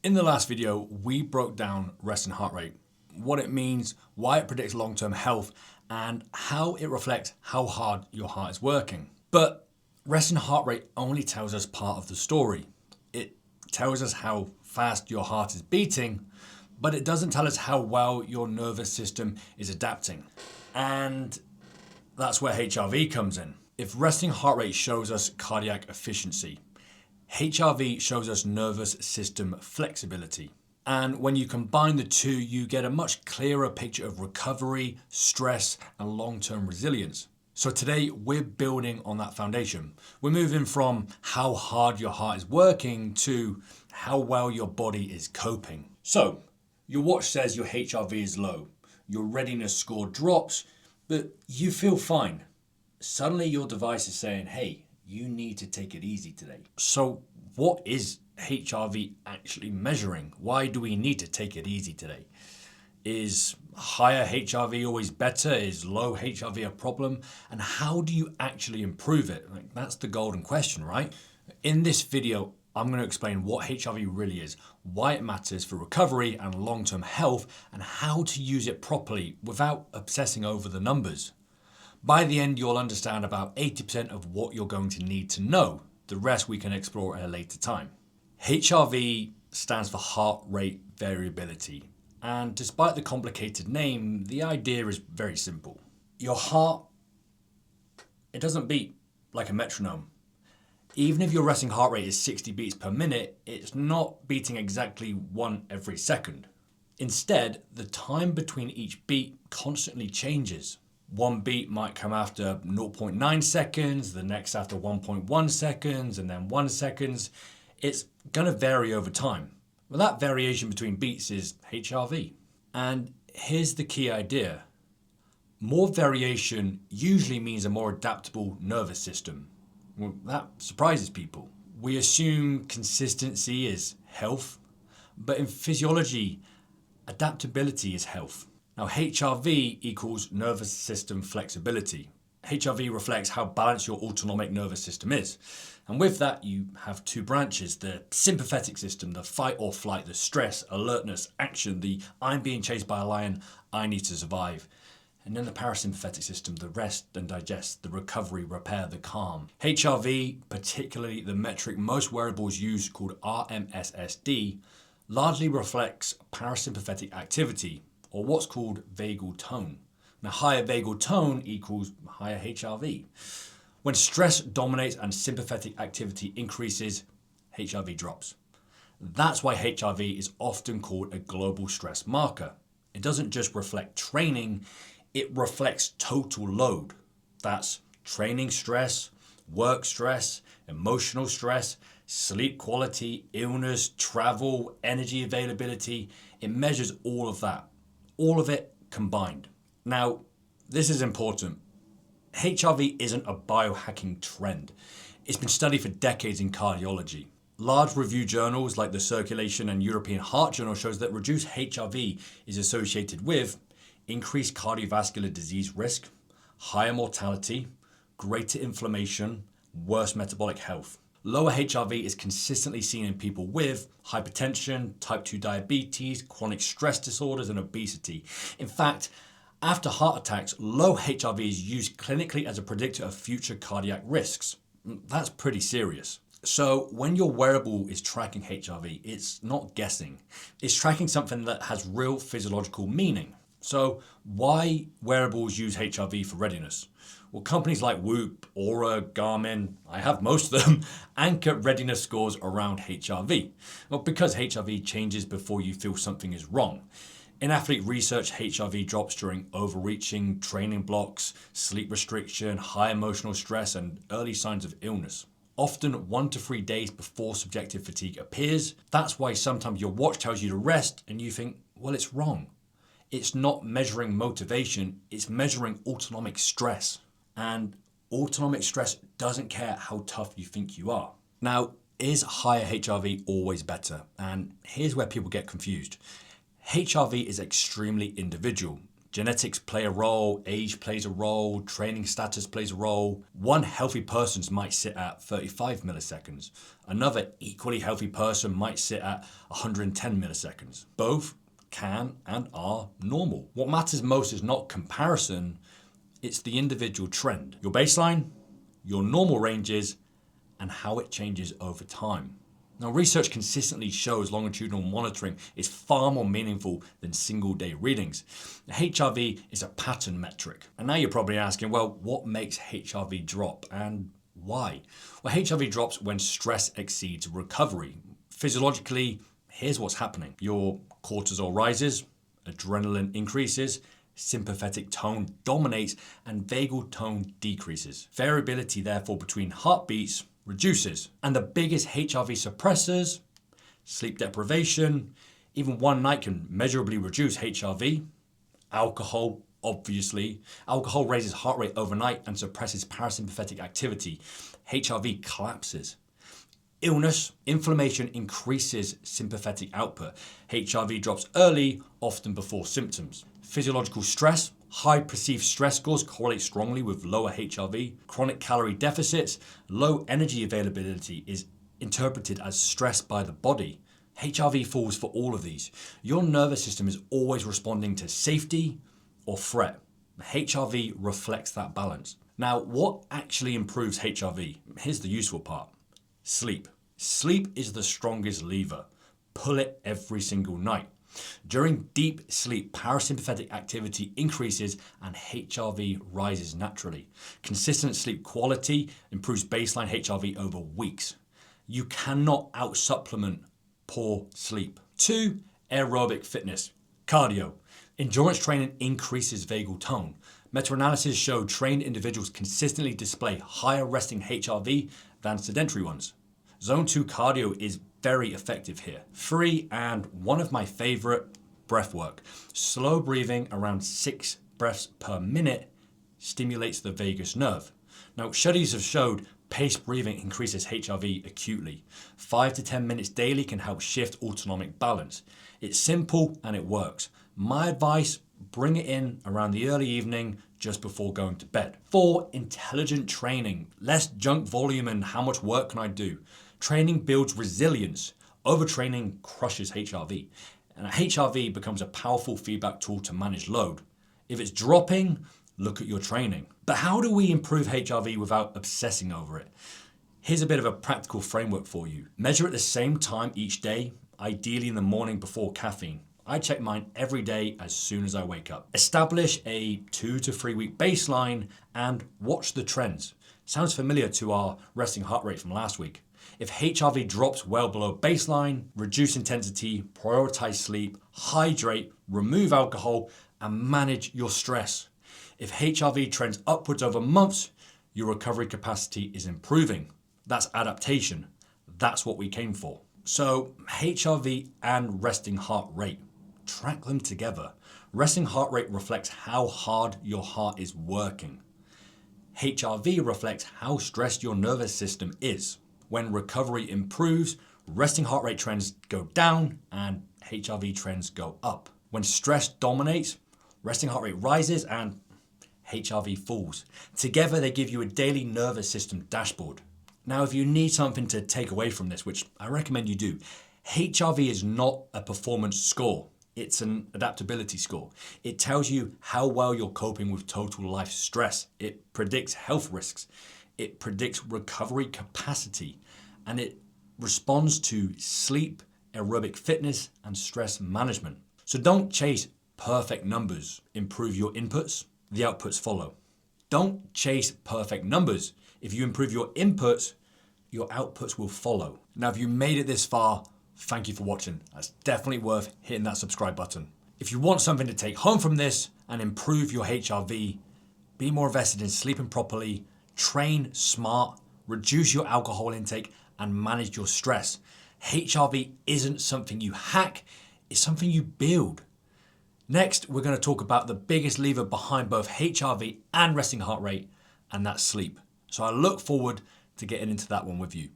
In the last video, we broke down resting heart rate, what it means, why it predicts long-term health, and how it reflects how hard your heart is working. But resting heart rate only tells us part of the story. It tells us how fast your heart is beating, but it doesn't tell us how well your nervous system is adapting. And that's where HRV comes in. If resting heart rate shows us cardiac efficiency, HRV shows us nervous system flexibility. And when you combine the two, you get a much clearer picture of recovery, stress, and long-term resilience. So today we're building on that foundation. We're moving from how hard your heart is working to how well your body is coping. So your watch says your HRV is low, your readiness score drops, but you feel fine. Suddenly your device is saying, hey, you need to take it easy today. So what is HRV actually measuring? Why do we need to take it easy today? Is higher HRV always better? Is low HRV a problem? And how do you actually improve it? Like, that's the golden question, right? In this video, I'm going to explain what HRV really is, why it matters for recovery and long-term health, and how to use it properly without obsessing over the numbers. By the end, you'll understand about 80% of what you're going to need to know. The rest we can explore at a later time. HRV stands for heart rate variability. And despite the complicated name, the idea is very simple. Your heart, it doesn't beat like a metronome. Even if your resting heart rate is 60 beats per minute, it's not beating exactly one every second. Instead, the time between each beat constantly changes. One beat might come after 0.9 seconds, the next after 1.1 seconds, and then 1 second. It's going to vary over time. Well, that variation between beats is HRV. And here's the key idea. More variation usually means a more adaptable nervous system. Well, that surprises people. We assume consistency is health, but in physiology, adaptability is health. Now, HRV equals nervous system flexibility. HRV reflects how balanced your autonomic nervous system is. And with that, you have two branches, the sympathetic system, the fight or flight, the stress, alertness, action, the I'm being chased by a lion, I need to survive. And then the parasympathetic system, the rest and digest, the recovery, repair, the calm. HRV, particularly the metric most wearables use called RMSSD, largely reflects parasympathetic activity, or what's called vagal tone. Now, higher vagal tone equals higher HRV. When stress dominates and sympathetic activity increases, HRV drops. That's why HRV is often called a global stress marker. It doesn't just reflect training, it reflects total load. That's training stress, work stress, emotional stress, sleep quality, illness, travel, energy availability. It measures all of that. All of it combined. Now, this is important. HRV isn't a biohacking trend. It's been studied for decades in cardiology. Large review journals like the Circulation and European Heart Journal shows that reduced HRV is associated with increased cardiovascular disease risk, higher mortality, greater inflammation, worse metabolic health. Lower HRV is consistently seen in people with hypertension, type 2 diabetes, chronic stress disorders, and obesity. In fact, after heart attacks, low HRV is used clinically as a predictor of future cardiac risks. That's pretty serious. So when your wearable is tracking HRV, it's not guessing. It's tracking something that has real physiological meaning. So why wearables use HRV for readiness? Well, companies like Whoop, Aura, Garmin, I have most of them, anchor readiness scores around HRV. Well, because HRV changes before you feel something is wrong. In athlete research, HRV drops during overreaching, training blocks, sleep restriction, high emotional stress, and early signs of illness. Often 1 to 3 days before subjective fatigue appears. That's why sometimes your watch tells you to rest and you think, well, it's wrong. It's not measuring motivation, it's measuring autonomic stress. And autonomic stress doesn't care how tough you think you are. Now, is higher HRV always better? And here's where people get confused. HRV is extremely individual. Genetics play a role, age plays a role, training status plays a role. One healthy person might sit at 35 milliseconds. Another equally healthy person might sit at 110 milliseconds. Both can and are normal. What matters most is not comparison, it's the individual trend. Your baseline, your normal ranges, and how it changes over time. Now, research consistently shows longitudinal monitoring is far more meaningful than single day readings. HRV is a pattern metric. And now you're probably asking, well, what makes HRV drop and why? Well, HRV drops when stress exceeds recovery. Physiologically, here's what's happening. Your cortisol rises, adrenaline increases, sympathetic tone dominates, and vagal tone decreases. Variability, therefore, between heartbeats reduces. And the biggest HRV suppressors, sleep deprivation, even one night can measurably reduce HRV. Alcohol, obviously. Alcohol raises heart rate overnight and suppresses parasympathetic activity. HRV collapses. Illness, inflammation increases sympathetic output. HRV drops early, often before symptoms. Physiological stress, high perceived stress scores correlate strongly with lower HRV. Chronic calorie deficits, low energy availability is interpreted as stress by the body. HRV falls for all of these. Your nervous system is always responding to safety or threat. HRV reflects that balance. Now, what actually improves HRV? Here's the useful part. Sleep. Sleep is the strongest lever. Pull it every single night. During deep sleep, parasympathetic activity increases and HRV rises naturally. Consistent sleep quality improves baseline HRV over weeks. You cannot out-supplement poor sleep. 2, aerobic fitness. Cardio. Endurance training increases vagal tone. Meta-analysis showed trained individuals consistently display higher resting HRV than sedentary ones. Zone 2 cardio is very effective here. 3, and one of my favorite, breath work. Slow breathing around 6 breaths per minute stimulates the vagus nerve. Now, studies have showed paced breathing increases HRV acutely. 5 to 10 minutes daily can help shift autonomic balance. It's simple and it works. My advice, bring it in around the early evening just before going to bed. 4, intelligent training. Less junk volume and how much work can I do? Training builds resilience. Overtraining crushes HRV. And HRV becomes a powerful feedback tool to manage load. If it's dropping, look at your training. But how do we improve HRV without obsessing over it? Here's a bit of a practical framework for you. Measure at the same time each day, ideally in the morning before caffeine. I check mine every day as soon as I wake up. Establish a 2 to 3 week baseline and watch the trends. Sounds familiar to our resting heart rate from last week. If HRV drops well below baseline, reduce intensity, prioritize sleep, hydrate, remove alcohol, and manage your stress. If HRV trends upwards over months, your recovery capacity is improving. That's adaptation. That's what we came for. So HRV and resting heart rate, track them together. Resting heart rate reflects how hard your heart is working. HRV reflects how stressed your nervous system is. When recovery improves, resting heart rate trends go down and HRV trends go up. When stress dominates, resting heart rate rises and HRV falls. Together, they give you a daily nervous system dashboard. Now, if you need something to take away from this, which I recommend you do, HRV is not a performance score. It's an adaptability score. It tells you how well you're coping with total life stress. It predicts health risks. It predicts recovery capacity. And it responds to sleep, aerobic fitness, and stress management. So don't chase perfect numbers. Improve your inputs. The outputs follow. Don't chase perfect numbers. If you improve your inputs, your outputs will follow. Now, if you made it this far, thank you for watching. That's definitely worth hitting that subscribe button. If you want something to take home from this and improve your HRV, be more invested in sleeping properly, train smart, reduce your alcohol intake, and manage your stress. HRV isn't something you hack, it's something you build. Next, we're going to talk about the biggest lever behind both HRV and resting heart rate, and that's sleep. So I look forward to getting into that one with you.